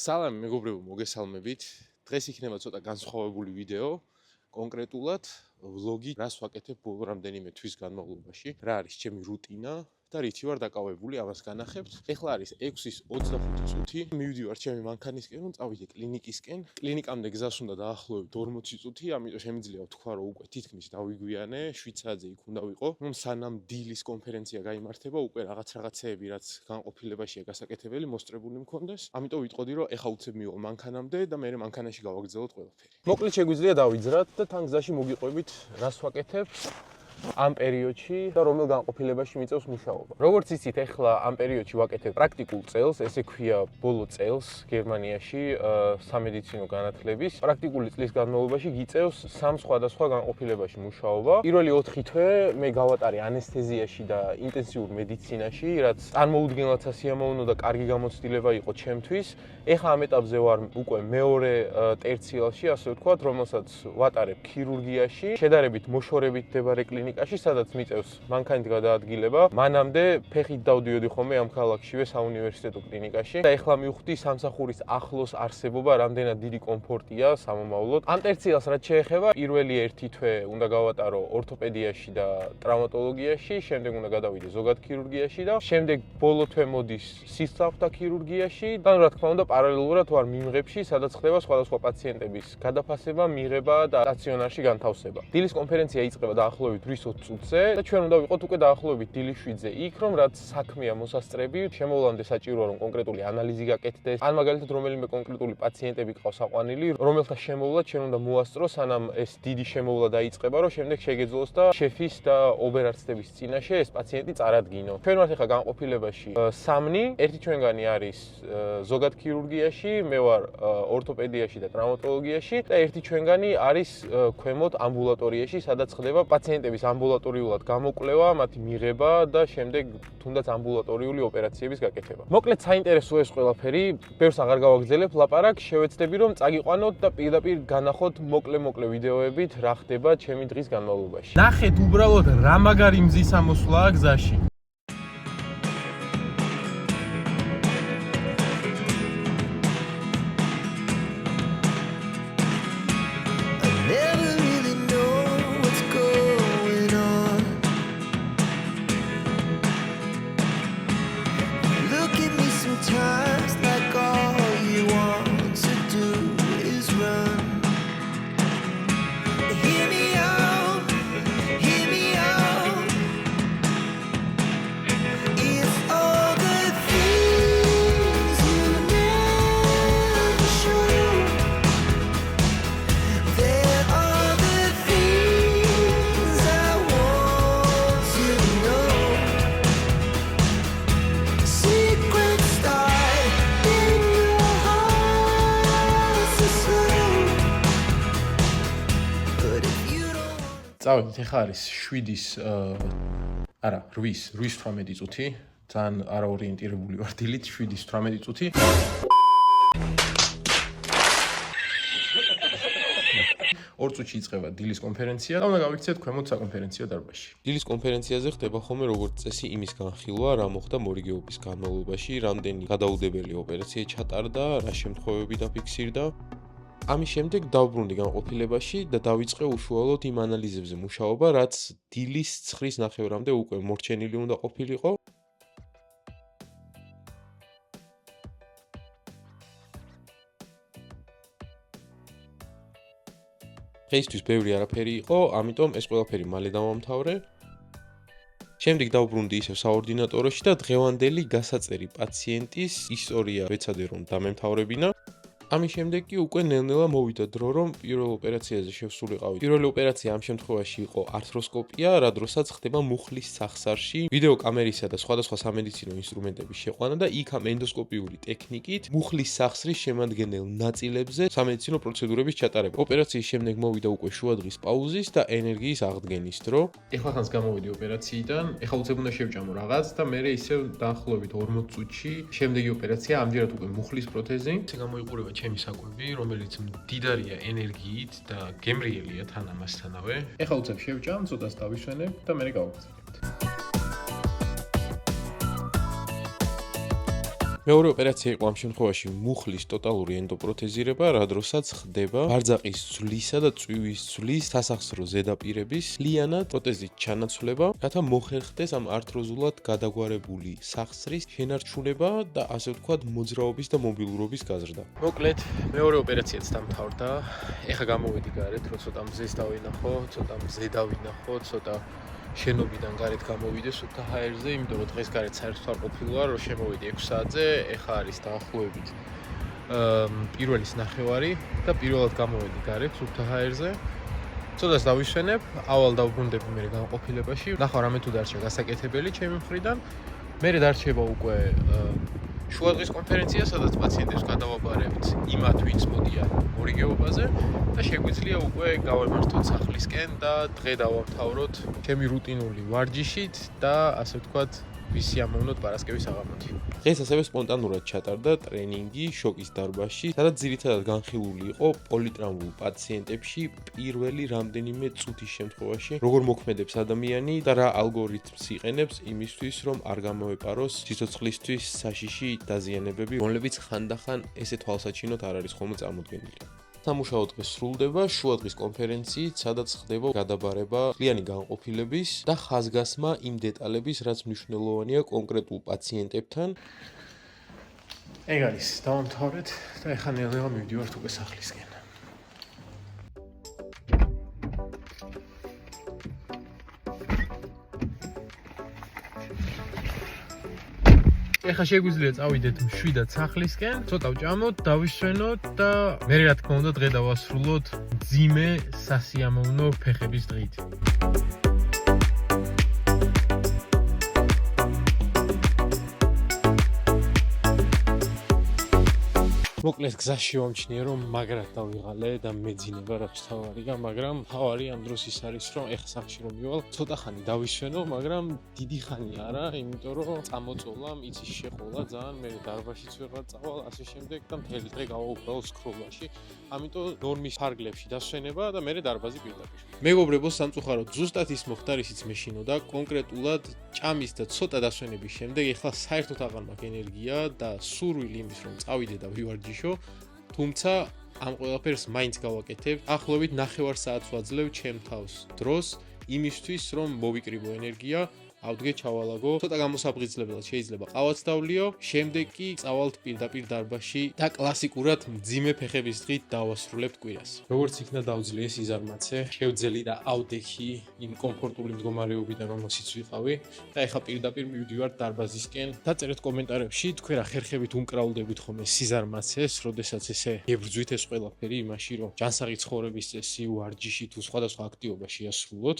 სალამი მეგობრებო, მოგესალმებით. დღეს იქნება ცოტა განსხვავებული ვიდეო, კონკრეტულად ვლოგი, რას ვაკეთებ ბოლო რამდენიმე თვის განმავლობაში, რა არის ჩემი რუტინა და რითი ვარ დაკავებული, ამას განახებთ. ეხლა არის 6:25 წუთი. მივდივარ ჩემი მანქანისკენ, რომ წავიდე კლინიკისკენ. კლინიკამდე გზას უნდა დაახლოებით 40 წუთი, ამიტომ შემიძლია ვთქვა, რომ უკვე თითქმის დავიგვიანე, 7 საათზე იქ უნდა ვიყო. სანამ დილის კონფერენცია გაიმართება, უკვე რაღაცეები, რაც განყოფილებაშია გასაკეთებელი, მოსწრებული მქონდეს. ამიტომ ვიტყოდი, რომ ეხა უცებ მივიღო მანქანამდე და მე მანქანაში გავაგრძელოთ ყველაფერი. მოკლედ შეგვიძლია დავიძრათ და თან გზაში მოგიყვებით, რას ვაკეთებ ამ პერიოდში და რომელ განყოფილებაში მიწევს მუშაობა. როგორც იცით, ახლა ამ პერიოდში ვაკეთებ პრაქტიკულ წელს, ესე ქვია ბოლო წელს გერმანიაში სამედიცინო განათლების. პრაქტიკული წლის განმავლობაში გიწევს 3 სხვადასხვა განყოფილებაში მუშაობა. პირველი 4 თვე მე გავატარე ანესთეზიაში და ინტენსიურ მედიცინაში, რაც წარმოუდგენლად სასიამოვნო და კარგი გამოცდილება იყო ჩემთვის. ეხლა ამ ეტაპზე ვარ უკვე მეორე ტერციალში, ასე ვთქვათ, რომელსაც ვატარებ ქირურგიაში, შედარებით მოშორებით მდებარე კლინიკაში, სადაც მიწევს მანქანით გადაადგილება. მანამდე ფეხით დავდიოდი ხოლმე ამ ქალაქშივე საუნივერსიტეტო კლინიკაში და ეხლა მივხვდი სამსახურის ახლოს არსებობა რამდენად დიდი კომფორტია სამომავლოდ. ამ ტერციალს რაც შეეხება, პირველი 1 თვე უნდა გავატარო ორთოპედიაში და ტრავმატოლოგიაში, შემდეგ უნდა გადავიდე ზოგად ქირურგიაში და შემდეგ ბოლო თვე მოდის სისწრაფთა ქირურგიაში და რა თქმა უნდა პარალელურად ვარ მიმღებში, სადაც ხდება სხვადასხვა პაციენტების გადაფასება, მიღება და სტაციონარში განთავსება. დილის კონფერენცია იწყება დაახლოებით 20 წუთზე და ჩვენ უნდა ვიყოთ უკვე დაახლოებით დილის 7-ზე იქ, რომ რაც საქმეა მოსასწრები, შემოვლამდე საჭიროა რომ კონკრეტული ანალიზი გაკეთდეს. ან მაგალითად რომელიმე კონკრეტული პაციენტები ყავს აყვანილი, რომელთა შემოვლაც ჩვენ უნდა მოასწრო, სანამ ეს დიდი შემოვლა დაიწყება, რომ შემდეგ შეგეძლოს და შეფის და ობერარცდების წინაშე ეს პაციენტი წარადგინო. ჩვენ ვართ ახლა განყოფილებაში 3, ერთი ჩვენგანი არის ზოგად ქირურგიაში, მე ვარ ორთოპედიაში და ტრავმატოლოგიაში და ერთი ჩვენგანი არის ქვემოთ ამბულატორიაში, სადაც ხდება პაციენტების ამბულატორიულად გამოკვლევა, მათი მიღება და შემდეგ თუნდაც ამბულატორიული ოპერაციების გაკეთება. მოკლედ საინტერესოა ეს ყველაფერი, ბევრს აღარ გავაგრძელებ ლაპარაკს, შევეცდები რომ წაგიყვანოთ და პირდაპირ განახოთ მოკლე ვიდეოებით, რა ხდება ჩემი დღის განმავლობაში. ნახეთ უბრალოდ რა მაგარი მზის ამოსვლაა გზაში. წავედით, ეხლა არის 8:18 წუთი, ძალიან არაორიენტირებული ვარ დილით, 7:18 წუთი. ორ წუთში იწყება დილის კონფერენცია და უნდა გავიქცეთ ქვემოთ საკონფერენციო დარბაზში. დილის კონფერენციაზე ხდება ხოლმე როგორც წესი იმის განხილვა, რა მოხდა მორიგეობის განმავლობაში, რამდენი გადაუდებელი ოპერაცია ჩატარდა, რა შემთხვევები დაფიქსირდა. ამის შემდეგ დავბრუნდი განყოფილებაში და დავიწყე უშუალოდ იმ ანალიზებზე მუშაობა, რაც დილის 9:30-მდე უკვე მორჩენილი უნდა ყოფილიყო. დღეისთვის ბევრი არაფერი იყო, ამიტომ ეს ყველაფერი მალე დავამთავრე. შემდეგ დავბრუნდი ისევ საორდინატოროში და დღევანდელი გასაწერი პაციენტის ისტორია ვეცადე რომ დამემთავრებინა. ამის შემდეგ კი უკვე ნელ-ნელა მოვიდა დრო, რომ პირველ ოპერაციაზე შევსულიყავი. პირველი ოპერაცია ამ შემთხვევაში იყო ართროსკოპია, რა დროსაც ხდება მუხლის სახსარში ვიდეო კამერისა და სხვადასხვა სამედიცინო ინსტრუმენტების შეყვანა და იქ ამ ენდოსკოპიური ტექნიკით მუხლის სახსრის შემადგენელ ნაწილებზე სამედიცინო პროცედურების ჩატარება. ოპერაციის შემდეგ მოვიდა უკვე შუადღის პაუზის და ენერგიის აღდგენის დრო. ეხლა ხანს გამოვიდი ოპერაციიდან, ეხლა უცებ უნდა შევჭამო რაღაც და მე ისევ დაახლოებით 40 წუთში შემდეგი ოპერაცია, ამჯერად უკვე მუხლის პროთეზი. ესე გამოიყურება ჩემი საკვები, რომელიც მდიდარია ენერგიით და გემრიელია თან ამასთანავე. ეხლა უცებ შევჭამ, ცოტას დავისვენებ და მე გავაგრძელებთ. მეორე ოპერაცია იყო ამ შემთხვევაში მუხლის ტოტალური ენდოპროთეზირება, რა დროსაც ხდება ბარძაყის ძვლისა და წვივის ძვლის სასახსრო ზედაპირების ლიანად პროტეზით ჩანაცვლება, რათა მოხერხდეს ამ ართროზულად გადაგვარებული სახსრის შენარჩუნება და ასე ვთქვათ მოძრაობის და მობილურობის გაზრდა. მოკლედ, მეორე ოპერაციაც დამთავრდა. ეხლა გამოვედი გარეთ, რომ ცოტა მზეს დავინახო, ცოტა მზე დავინახო, ცოტა შენობიდან გარეთ გამოვიდე სუფთა ჰაერზე, იმიტომ რომ დღეს გარეთ საერთოდ არ ყოფილა, რომ შემოვიდი 6 საათზე, ეხლა არის დაახლოებით პირველის ნახევარი და პირველად გამოვედი გარეთ სუფთა ჰაერზე. ცოტას დავისვენებ, ავალ დავბრუნდები მე განყოფილებაში. ნახავ რამე თუ დარჩა გასაკეთებელი ჩემი მხრიდან. მე დარჩება უკვე შუადღის კონფერენცია, სადაც პაციენტებს გადავაბარებთ იმათ, ვინც მოდიან მორიგეობაზე და შეგვიძლია უკვე გავემართოთ სახლისკენ და დღე დავამთავროთ ჩემი რუტინული ვარჯიშით და ასე ვთქვათ ვისიამოვნოთ პარასკევის აღამოთი. დღეს ასევე სპონტანურად ჩატარდა ტრენინგი შოკის დარბაზში, სადაც ძირითადად განხილული იყო პოლიტრაუმულ პაციენტებში პირველი რამდენიმე წუთის შემთხვევაში, როგორ მოქმედებს ადამიანი და რა ალგორითმს იყენებს იმისთვის, რომ არ გამოეპაროს სიცოცხლისთვის საშიში დაზიანებები, რომლებიც ხანდახან ესე თვალსაჩინოდ არ არის ხოლმე წარმოდგენილი. სამუშაო დღე სრულდება შუადღის კონფერენციით, სადაც ხდება გადაბარება მთლიანი განყოფილების და ხაზგასმა იმ დეტალების, რაც მნიშვნელოვანია კონკრეტულ პაციენტებთან. ეგ არის, დავამთავრეთ და ეხლა ნელ-ნელა მივდივართ უკვე სახლისკენ. ეხლა შეგვიძლია წავიდეთ მშვიდად სახლისკენ, ცოტა ვჭამოთ, დავისვენოთ და მე რა თქმა უნდა დღე დავასრულოთ მძიმე სასიამოვნო ფეხების დღით. მოკლედ გზაში ვამჩნიე რომ მაგრად დავიღალე და მეძინება რაც თავარია, მაგრამ თავარი ამ დროს ის არის რომ ეხლა სახლში რომ მივალ, ცოტა ხანი დავისვენო, მაგრამ დიდი ხანი არა, იმიტომ რომ წამოწოლა, იცის შეყოლა ძალიან, მე დარბაზშიც ვეღარ წავალ, ასე შემდეგ და მთელი დღე გავაუბრალ სკროლაში. ამიტომ ნორმის ფარგლებში დასვენება და მე დარბაზი პირდაპირ. მეგობრებო, სამწუხაროდ ზუსტად ის მოხდა, რისიც მეშინოდა, კონკრეტულად ჭამის და ცოტა დასვენების შემდეგ ეხლა საერთოდ აღარ მაქვს ენერგია და სურვილი იმის რომ წავიდე და ვივარჯიშო. თუმცა ამ ყველაფერს მაინც გავაკეთებ. ახლობით 9 საათს ვაძლევ ჩემ თავს დროს იმისთვის, რომ მოვიკრიბო ენერგია, ავდგე ჩავალაგო, ცოტა გამოსაბღიძლებლად შეიძლება ყავაც დავლიო, შემდეგ კი წავალთ პირდაპირ დარბაზში და კლასიკურად მძიმე ფეხების დღით დავასრულებთ კვირას. როგორც იქნა დავძლიე სიზარმაცე, შევძელი და ავდექი იმ კომფორტული მდგომარეობიდან, რომელშიც ვიყავი და ეხლა პირდაპირ მივდივართ დარბაზისკენ. დაწერეთ კომენტარებში, თქვენ რა ხერხებით უმკრაულდებით ხოლმე სიზარმაცეს, როდესაც ესე ებრძვით ეს ყველაფერი იმაში, რომ ჯანსაღი ცხოვრების წესი, ვარჯიში თუ სხვადასხვა აქტივობა შეასრულოთ.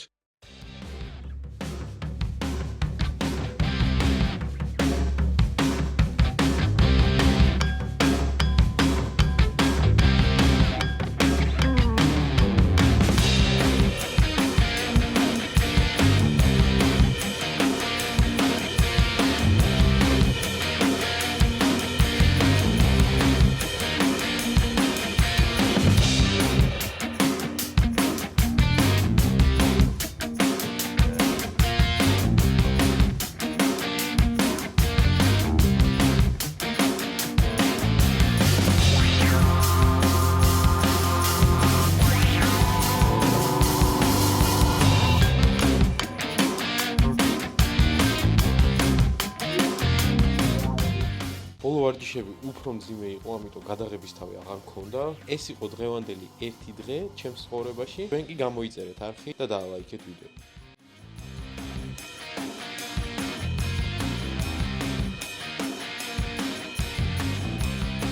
ვარჯიშები უფრო მძიმე იყო, ამიტომ გადაღების თავი აღარ მქონდა. ეს იყო დღევანდელი ერთი დღე ჩემს ცხოვრებაში. თქვენ კი გამოიწერეთ არხი და დაალაიქეთ ვიდეო.